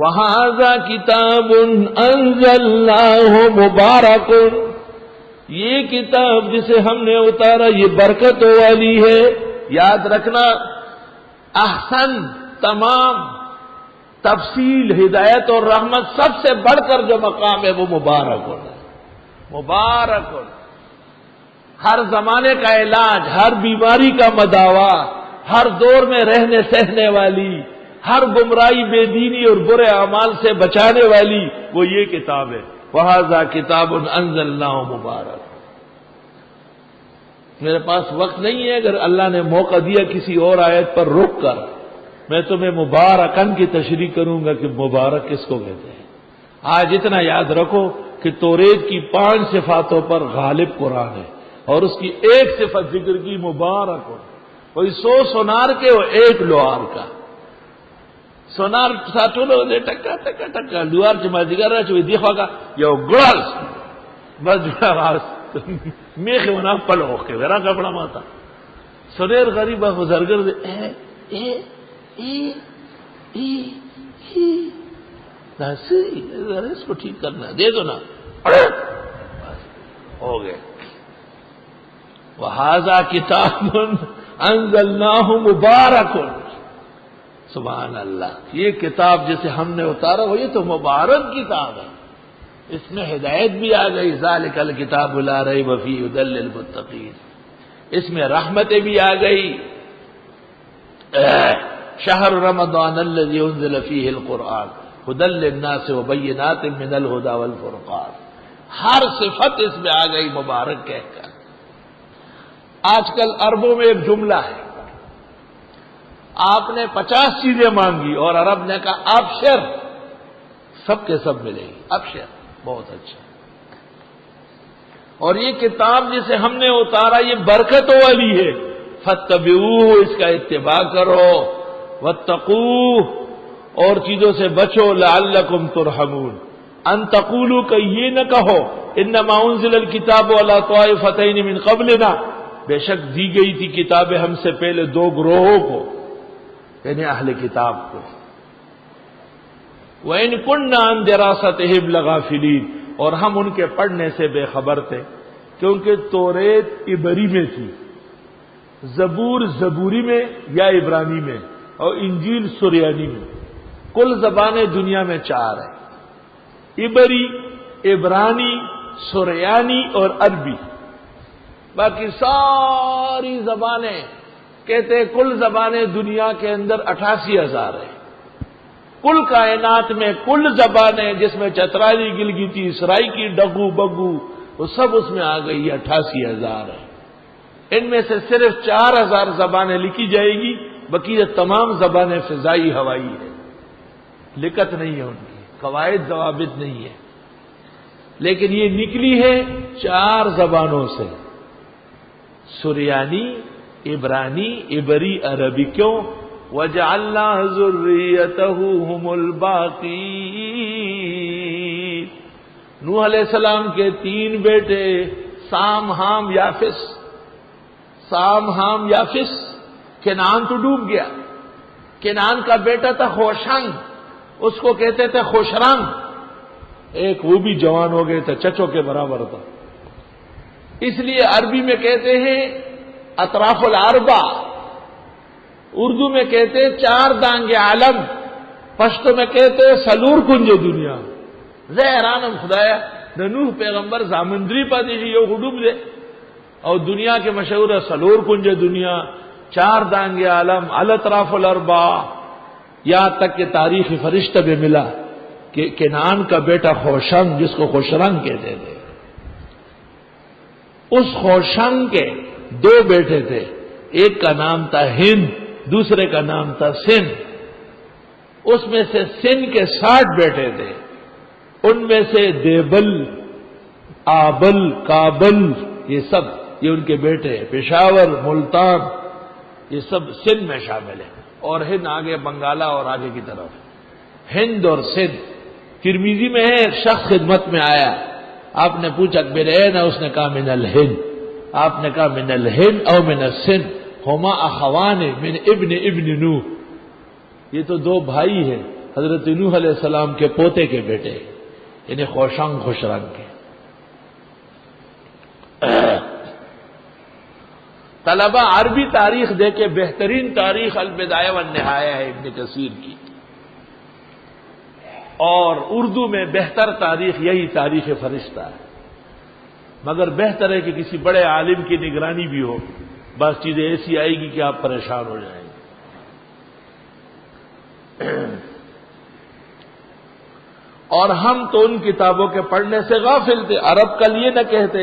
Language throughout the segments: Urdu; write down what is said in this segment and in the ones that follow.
وَهَذَا كِتَابٌ أَنزَلْنَاهُ مُبَارَكٌ، یہ کتاب جسے ہم نے اتارا یہ برکتوں والی ہے. یاد رکھنا، احسن، تمام، تفصیل، ہدایت اور رحمت سب سے بڑھ کر جو مقام ہے وہ مبارک ہونا ہے. مبارک ہونا، ہر زمانے کا علاج، ہر بیماری کا مداوا، ہر دور میں رہنے سہنے والی، ہر گمراہی، بے دینی اور برے اعمال سے بچانے والی وہ یہ کتاب ہے. وَهَذَا كِتَابٌ أَنزَلْنَاهُ مُبَارَكٌ. میرے پاس وقت نہیں ہے، اگر اللہ نے موقع دیا کسی اور آیت پر رک کر میں تمہیں مبارکن کی تشریح کروں گا کہ مبارک کس کو کہتے ہیں. آج اتنا یاد رکھو کہ توریت کی 5 صفاتوں پر غالب قرآن ہے اور اس کی ایک صفت ذکر کی مبارک ہو. کوئی 100 سونار کے وہ ایک لوہار کا سونار ساتولو دے ٹکا ٹکا ٹکا لوہار چما دیگر رہا چوی دیخوا کا یو گڑاس بس جو آواز میخ ونا پل اوکے ورا کپڑا ماتا سنیر غریبہ خزرگر دے اس کو ٹھیک کرنا دے دو نا ہو گئے. وَهَذَا كِتَابٌ أَنزَلْنَاهُ مُبَارَكٌ. سبحان اللہ، یہ کتاب جسے ہم نے اتارا وہ یہ تو مبارک کتاب ہے، اس میں ہدایت بھی آ گئی. ذَلِكَ الْكِتَابُ لَا رَيْبَ فِيهِ هُدًى لِّلْمُتَّقِينَ. اس میں رحمتیں بھی آ گئی. شہر رمضان الذي انزل فيه القرآن هدى للناس وبينات من الهدى والفرقان. ہر صفت اس میں آ گئی مبارک کہہ کر. آج کل عربوں میں ایک جملہ ہے، آپ نے 50 چیزیں مانگی اور عرب نے کہا ابشر، سب کے سب ملے گی. ابشر، بہت اچھا. اور یہ کتاب جسے ہم نے اتارا یہ برکتوں والی ہے. فاتبعوہ، اس کا اتباع کرو. واتقوہ، اور چیزوں سے بچو. لعلکم ترحمون، ان تقولوا کہ یہ نہ کہو انما انزل الکتاب علی طائفتین من قبلنا، بے شک دی گئی تھی کتابیں ہم سے پہلے 2 گروہوں کو، یعنی اہل کتاب کو. وَإِن كُنَّا عَن دِرَاسَتِهِمْ لَغَافِلِينَ، اور ہم ان کے پڑھنے سے بے خبر تھے، کیونکہ توریت عبری میں تھی، زبور زبوری میں یا عبرانی میں، اور انجیل سریانی میں. کل زبانیں دنیا میں 4 ہیں، عبری، عبرانی، سریانی اور عربی. باقی ساری زبانیں کہتے ہیں کل زبانیں دنیا کے اندر 88,000 ہیں. کل کائنات میں کل زبانیں جس میں چترالی، گلگیتی، سرائیکی، ڈگو بگو وہ سب اس میں آ گئی 88,000 ہیں. ان میں سے صرف 4,000 زبانیں لکھی جائے گی، بقیہ تمام زبانیں فضائی ہوائی ہے، لکت نہیں ہے، ان کی قواعد ضوابط نہیں ہے. لیکن یہ نکلی ہے 4 زبانوں سے، سریانی، عبرانی، عبری، عربی. کیوں؟ وَجَعَلْنَا ذُرِّيَّتَهُ هُمُ الْبَاقِينَ. نوح علیہ السلام کے 3 بیٹے، سام، حام، یافس. سام، حام، یافس. کنعان تو ڈوب گیا. کنعان کا بیٹا تھا خوشنگ، اس کو کہتے تھے خوشرنگ. ایک وہ بھی جوان ہو گئے تھے، چچوں کے برابر تھا. اس لیے عربی میں کہتے ہیں اطراف العربہ، اردو میں کہتے ہیں 4 دانگ عالم، پشتو میں کہتے ہیں سلور کنج دنیا. زہرانم خدایا نوح پیغمبر زامندری پاتی جی یو ڈوب دے، اور دنیا کے مشہور سلور کنج دنیا، 4 دانگ عالم، الاطراف الاربع. یہاں تک کہ تاریخ فرشتہ میں ملا کہ کنعان کا بیٹا خوشنگ، جس کو خوشرنگ کہتے تھے، اس خوشنگ کے 2 بیٹے تھے. ایک کا نام تھا ہند، دوسرے کا نام تھا سن. اس میں سے سن کے 60 بیٹے تھے. ان میں سے دیبل، آبل، کابل، یہ سب یہ ان کے بیٹے ہیں. پشاور، ملتان، یہ سب سندھ میں شامل ہیں. اور ہند آگے بنگالہ اور آگے کی طرف. ہند اور سندھ. ترمذی میں ہے، ایک شخص خدمت میں آیا، آپ نے پوچھا میرے ہے نا، اس نے کہا من الہند. آپ نے کہا من الہند او من السندھ ہما اخوان من ابن نوح، یہ تو 2 بھائی ہیں، حضرت نوح علیہ السلام کے پوتے کے بیٹے، یعنی خوشنگ خوشرنگ کے۔ طلبہ عربی تاریخ دے کے بہترین تاریخ البدایہ والنہایہ ہے ابن کثیر کی، اور اردو میں بہتر تاریخ یہی تاریخ فرشتہ ہے، مگر بہتر ہے کہ کسی بڑے عالم کی نگرانی بھی ہو، بعض چیزیں ایسی آئے گی کہ آپ پریشان ہو جائیں گے۔ اور ہم تو ان کتابوں کے پڑھنے سے غافل تھے، عرب کل یہ نہ کہتے،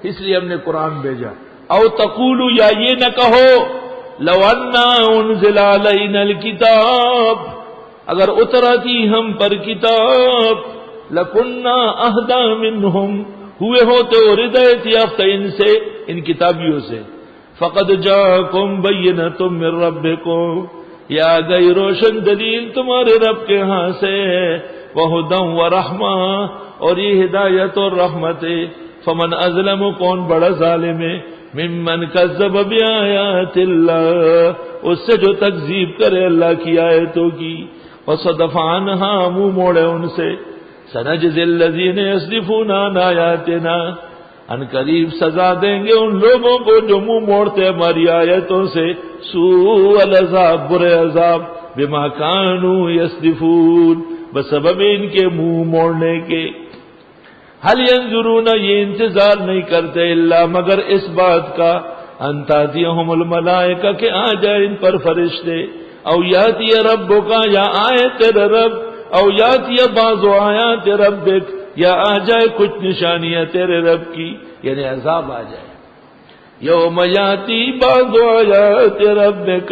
اس لیے ہم نے قرآن بھیجا۔ او تقولوا، یا یہ نہ کہو، لو انا انزل علینا الکتاب، اگر اترتی ہم پر کتاب، لکننا اہدی منہم، ہوئے ہوتے اور ہدایت یافتہ ان سے، ان کتابیوں سے۔ فقد جاءکم بینۃ من ربکم، یا گئی روشن دلیل تمہارے رب کے ہاں سے، وہدی ورحمہ، اور یہ ہدایت اور رحمت ہے۔ فمن اظلم، کون بڑا ظالم ہے، ممن کذب بآیات اللہ، اس سے جو تکذیب کرے اللہ کی آیتوں کی، وصدف عنہا، منہ موڑے ان سے۔ سنجزی الذین یصدفون عن آیاتنا، ان قریب سزا دیں گے ان لوگوں کو جو منہ موڑتے ہماری آیتوں سے، سوء العذاب، برے عذاب، بما کانوا یصدفون، بسبب ان کے منہ موڑنے کے۔ حل ینظرون، یہ انتظار نہیں کرتے، الا مگر اس بات کا، ان تاتیہم الملائکہ، کہ آ جائے ان پر فرشتے، او یاتی ربک، یا آئے تیرے رب، او یاتی بعض آیات ربک، یا آ جائے کچھ نشانیاں تیرے رب کی، یعنی عذاب آ جائے۔ یوم یاتی بعض آیات ربک،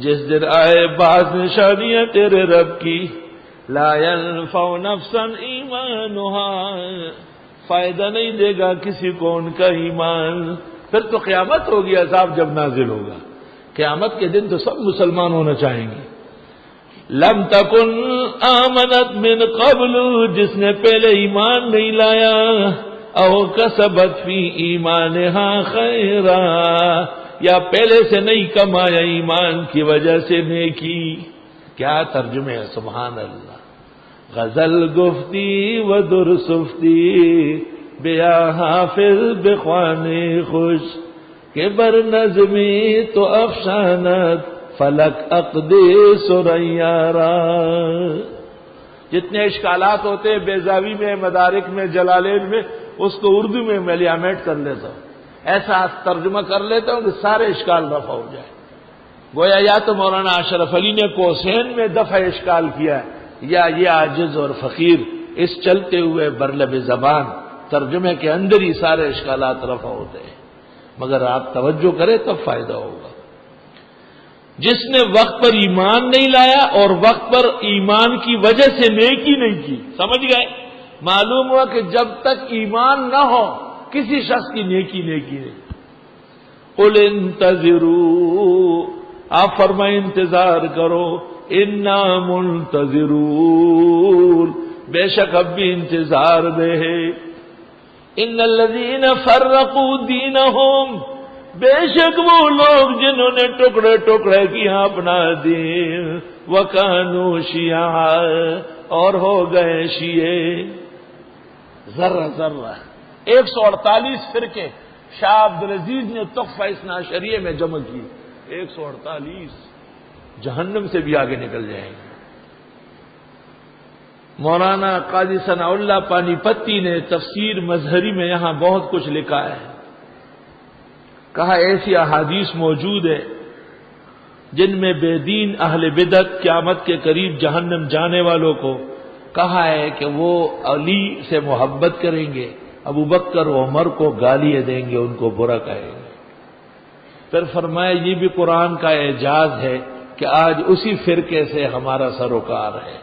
جس دن آئے بعض نشانیاں تیرے رب کی، لا ينفع نفسا ایمانها، فائدہ نہیں دے گا کسی کو ان کا ایمان۔ پھر تو قیامت ہوگی، عذاب جب نازل ہوگا، قیامت کے دن تو سب مسلمان ہونا چاہیں گے۔ لم تکن آمنت من قبل، جس نے پہلے ایمان نہیں لایا، او کسبت فی ایمانها خیرا، یا پہلے سے نہیں کمایا ایمان کی وجہ سے نیکی۔ کیا ترجمے ہے، سبحان اللہ۔ غزل گفتی و در سفتی، بیا حافظ بخوانے خوش، کہ بر نظمی تو افشانت، فلک عقد سریارا۔ جتنے اشکالات ہوتے بیضاوی میں، مدارک میں، جلالین میں، اس کو اردو میں ملیامیٹ کر لیتا ہوں، ایسا ترجمہ کر لیتا ہوں کہ سارے اشکال رفع ہو جائے۔ گویا یا تو مولانا اشرف علی نے کوسین میں دفع اشکال کیا، یا یہ عاجز اور فقیر اس چلتے ہوئے برلب زبان ترجمے کے اندر ہی سارے اشکالات رفع ہوتے ہیں، مگر آپ توجہ کریں تب فائدہ ہوگا۔ جس نے وقت پر ایمان نہیں لایا اور وقت پر ایمان کی وجہ سے نیکی نہیں کی، سمجھ گئے؟ معلوم ہوا کہ جب تک ایمان نہ ہو کسی شخص کی نیکی نہیں۔ قل انتظروا، آپ فرمائیں انتظار کرو، انا منتظرون، بے شک اب بھی انتظار میں ہے۔ ان الذین فرقوا دینہم، بے شک وہ لوگ جنہوں نے ٹکڑے ٹکڑے کیا اپنا دین، وکانوا شیعا، اور ہو گئے شیعے، ذرہ ذرہ 148 فرقے شاہ عبدالعزیز نے تحفہ اثنا عشریہ میں جمع کی، 148 جہنم سے بھی آگے نکل جائیں گے۔ مولانا قاضی ثناء اللہ پانی پتی نے تفسیر مظہری میں یہاں بہت کچھ لکھا ہے، کہا ایسی احادیث موجود ہے جن میں بے دین اہل بدعت قیامت کے قریب جہنم جانے والوں کو کہا ہے کہ وہ علی سے محبت کریں گے، ابو بکر و عمر کو گالیاں دیں گے، ان کو برا کہیں گے۔ پھر فرمایا یہ بھی قرآن کا اعجاز ہے کہ آج اسی فرقے سے ہمارا سروکار ہے۔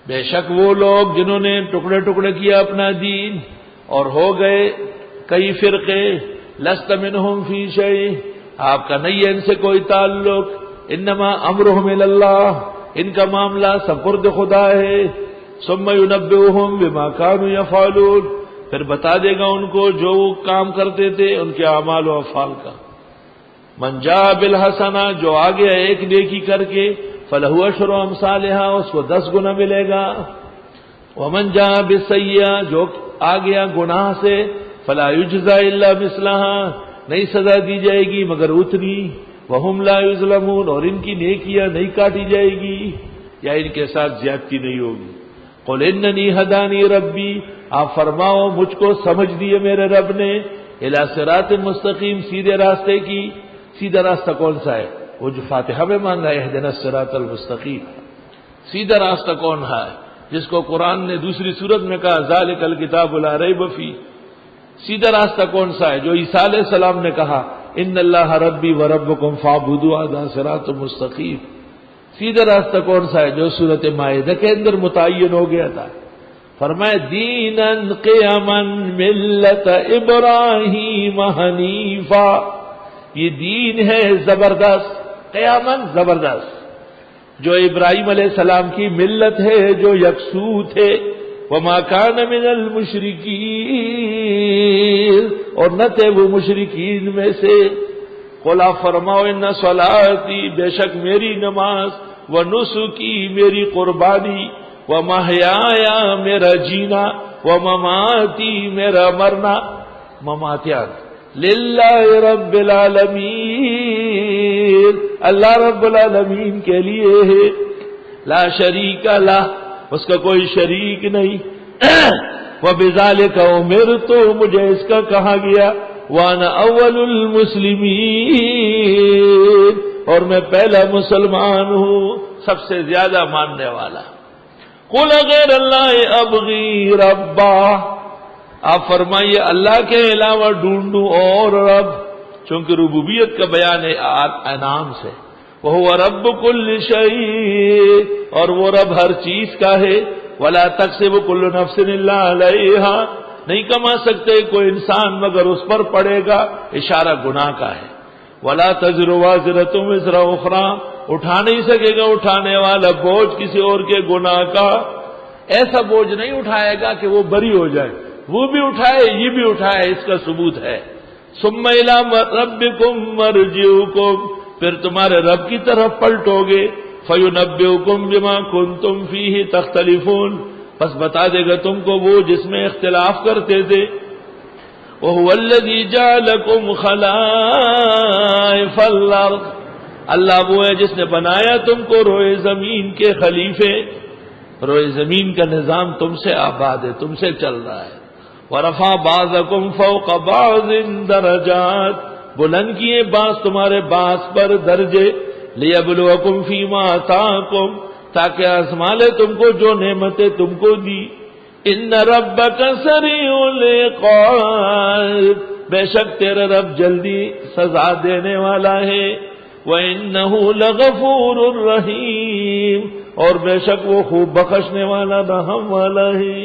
بے شک وہ لوگ جنہوں نے ٹکڑے ٹکڑے کیا اپنا دین اور ہو گئے کئی فرقے، لست منہم فی شیء، آپ کا نہیں ہے ان سے کوئی تعلق، انما امرہم الی اللہ، ان کا معاملہ سپرد خدا ہے، ثم ینبئہم بما کانوا یفعلون، پھر بتا دے گا ان کو جو وہ کام کرتے تھے ان کے اعمال و افعال کا۔ من جاء بالحسنہ، جو آگے ایک نیکی کر کے، فلہو عشر امثالہا، اس کو 10 گنا ملے گا۔ ومن جاء بالسیئہ، جو آ گیا گناہ سے، فلا یجزا الا مثلہا، نہیں سزا دی جائے گی مگر اتنی، وہم لا یظلمون، اور ان کی نیکیاں نہیں کاٹی جائے گی یا ان کے ساتھ زیادتی نہیں ہوگی۔ قل اننی ہدانی ربی، آپ فرماؤ مجھ کو سمجھ دیے میرے رب نے، الی صراط مستقیم، سیدھے راستے کی۔ سیدھا راستہ کون سا ہے؟ وہ جو فاتحہ میں مانگا ہے، اہدنا الصراط المستقیم۔ سیدھا راستہ کون ہے؟ جس کو قرآن نے دوسری سورت میں کہا ذالک الکتاب لا ریب فیہ۔ سیدھا راستہ کون سا ہے؟ جو عیسیٰ علیہ السلام نے کہا ان اللہ ربی و ربکم فاعبدوہ ھذا صراط مستقیم۔ سیدھا راستہ کون سا ہے؟ جو سورۃ مائدہ کے اندر متعین ہو گیا تھا، فرمایا دینا قیما ملت ابراہیم حنیفا، یہ دین ہے زبردست، قیاما زبردست، جو ابراہیم علیہ السلام کی ملت ہے، جو یکسو تھے، وما کان من المشرکین، اور نہ تھے وہ مشرکین میں سے۔ قل فرماؤ ان صلاتی، بے شک میری نماز، ونسکی میری قربانی، ومحیایا میرا جینا، ومماتی میرا مرنا، مماتیات للہ رب العالمین، اللہ رب العالمین کے لیے ہے، لا شریک لہ، اس کا کوئی شریک نہیں، وبذالک امرت، مجھے اس کا کہا گیا، وانا اول المسلمین، اور میں پہلا مسلمان ہوں، سب سے زیادہ ماننے والا۔ قل غیر اللہ ابغی ربا، آپ فرمائیے اللہ کے علاوہ ڈھونڈوں اور رب، چونکہ ربوبیت کا بیان ہے انعام سے، وہو رب کل شیء، اور وہ رب ہر چیز کا ہے، ولا تکسب کل نفس الا علیہا، نہیں کما سکتے کوئی انسان مگر اس پر پڑے گا، اشارہ گناہ کا ہے، ولا تزر وازرۃ وزر اخرى، اٹھا نہیں سکے گا اٹھانے والا بوجھ کسی اور کے گناہ کا، ایسا بوجھ نہیں اٹھائے گا کہ وہ بری ہو جائے، وہ بھی اٹھائے یہ بھی اٹھائے، اس کا ثبوت ہے۔ ثم الی ربکم مرجعکم، پھر تمہارے رب کی طرف پلٹو گے، فینبئکم بما کنتم فیہ تختلفون، بس بتا دے گا تم کو وہ جس میں اختلاف کرتے تھے۔ وہو الذی جعلکم خلائف الارض، اللہ وہ ہے جس نے بنایا تم کو روئے زمین کے خلیفے، روئے زمین کا نظام تم سے آباد ہے، تم سے چل رہا ہے۔ وَرَفَعَ بَعْضَكُمْ فَوْقَ بَعْضٍ دَرَجَاتٍ، بلند کیے بعض تمہارے بعض پر درجے، لِيَبْلُوَكُمْ فِي مَا آتَاكُمْ، تاکہ آزما لے تم کو جو نعمتیں تم کو دی۔ إِنَّ رَبَّكَ سَرِيعُ الْعِقَابِ، بے شک تیرا رب جلدی سزا دینے والا ہے، وَإِنَّهُ لَغَفُورٌ رَحِيمٌ، اور بے شک وہ خوب بخشنے والا رحم والا ہے۔